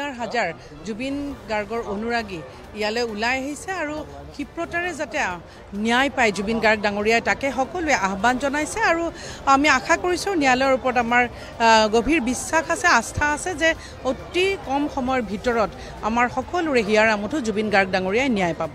হাজাৰ জুবিন গাৰ্গৰ অনুৰাগী ইয়ালৈ ওলাই আহিছে আৰু ক্ষিপ্ৰতাৰে যাতে ন্যায় পায় জুবিন গাৰ্গ ডাঙৰীয়াই তাকে সকলোৱে আহ্বান জনাইছে আৰু আমি আশা কৰিছোঁ ন্যায়ালয়ৰ ওপৰত আমাৰ গভীৰ বিশ্বাস আছে আস্থা আছে যে অতি কম সময়ৰ ভিতৰত আমাৰ সকলোৰে হিয়াৰ আমঠু জুবিন গাৰ্গ ডাঙৰীয়াই ন্যায় পাব।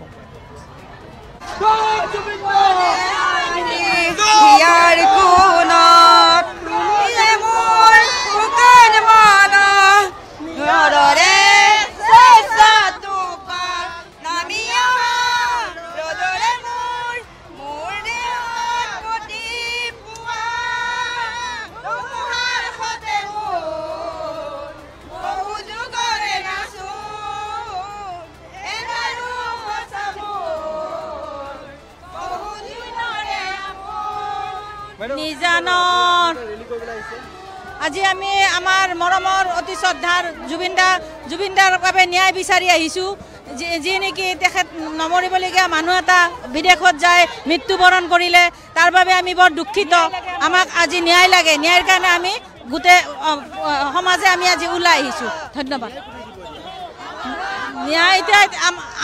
আজি আমি আমাৰ মৰমৰ অতি শ্ৰদ্ধাৰ জুবিনদাৰ বাবে ন্যায় বিচাৰি আহিছোঁ যি নেকি তেখেত নমৰিবলগীয়া মানুহ এটা বিদেশত যায় মৃত্যুবৰণ কৰিলে তাৰ বাবে আমি বৰ দুখিত। আমাক আজি ন্যায় লাগে, ন্যায়ৰ কাৰণে আমি গোটেই সমাজে আমি আজি ওলাই আহিছোঁ। ধন্যবাদ। ন্যায় এতিয়া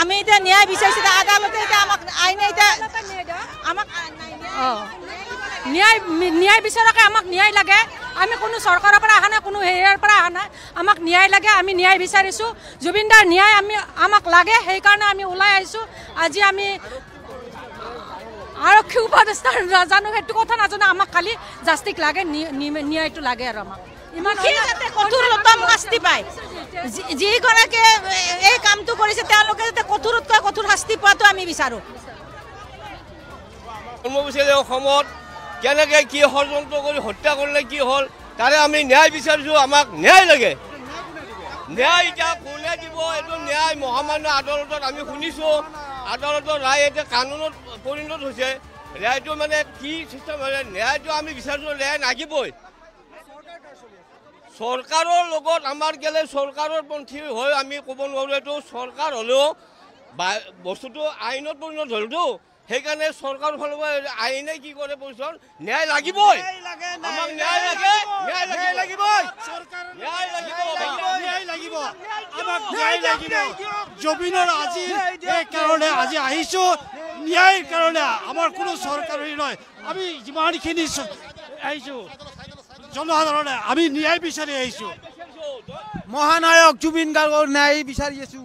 আমি এতিয়া ন্যায় বিচাৰিছোঁ আদালতে এতিয়া আমাক আইনে এতিয়া আমাক ন্যায় বিচাৰকে আমাক ন্যায় লাগে। আমি কোনো চৰকাৰৰ পৰা অহা নাই, কোনো হেৰিয়াৰ পৰা অহা নাই, আমাক ন্যায় লাগে। আমি ন্যায় বিচাৰিছোঁ, জুবিনদাৰ ন্যায় আমাক লাগে, সেইকাৰণে আমি ওলাই আহিছোঁ। আজি আমি আৰক্ষী উপদেষ্টাৰ নাজানো সেইটো কথা নাজানো, আমাক খালি জাষ্টিক লাগে, ন্যায়টো লাগে আৰু আমাক ইমান কঠোৰতম শাস্তি পায়। যিগৰাকীয়ে এই কামটো কৰিছে তেওঁলোকে যাতে কঠোৰতকৈ কঠোৰ শাস্তি পোৱাটো আমি বিচাৰোঁ। অসমত কেনেকৈ কি ষড়যন্ত্ৰ কৰি হত্যা কৰিলে কি হ'ল তাৰে আমি ন্যায় বিচাৰিছোঁ। আমাক ন্যায় লাগে। ন্যায় এতিয়া কোনে দিব এইটো ন্যায় মহামান্য আদালতত আমি শুনিছোঁ। আদালতৰ ৰায় এতিয়া কানুনত পৰিণত হৈছে। ন্যায়টো মানে কি চিষ্টেম হৈছে, ন্যায়টো আমি বিচাৰিছোঁ ন্যায় লাগিবই। চৰকাৰৰ লগত আমাৰ কেলে চৰকাৰৰ পন্থী হৈ আমি ক'ব নোৱাৰোঁ। এইটো চৰকাৰ হ'লেও বস্তুটো আইনত পৰিণত হ'লতো, সেইকাৰণে চৰকাৰ ফালৰ পৰা আইনে কি কৰে পৰিচয় ন্যায় লাগিবই। আমাক ন্যায় লাগে, ন্যায় লাগিবই, ন্যায় লাগিব, আমাক ন্যায় লাগিব। জুবিনৰ আজি কাৰণে আজি আহিছোঁ ন্যায়ৰ কাৰণে। আমাৰ কোনো চৰকাৰী নহয়, আমি যিমানখিনি আহিছোঁ জনসাধাৰণে আমি ন্যায় বিচাৰি আহিছোঁ। মহানায়ক জুবিন গাৰ্গৰ ন্যায় বিচাৰি আছোঁ।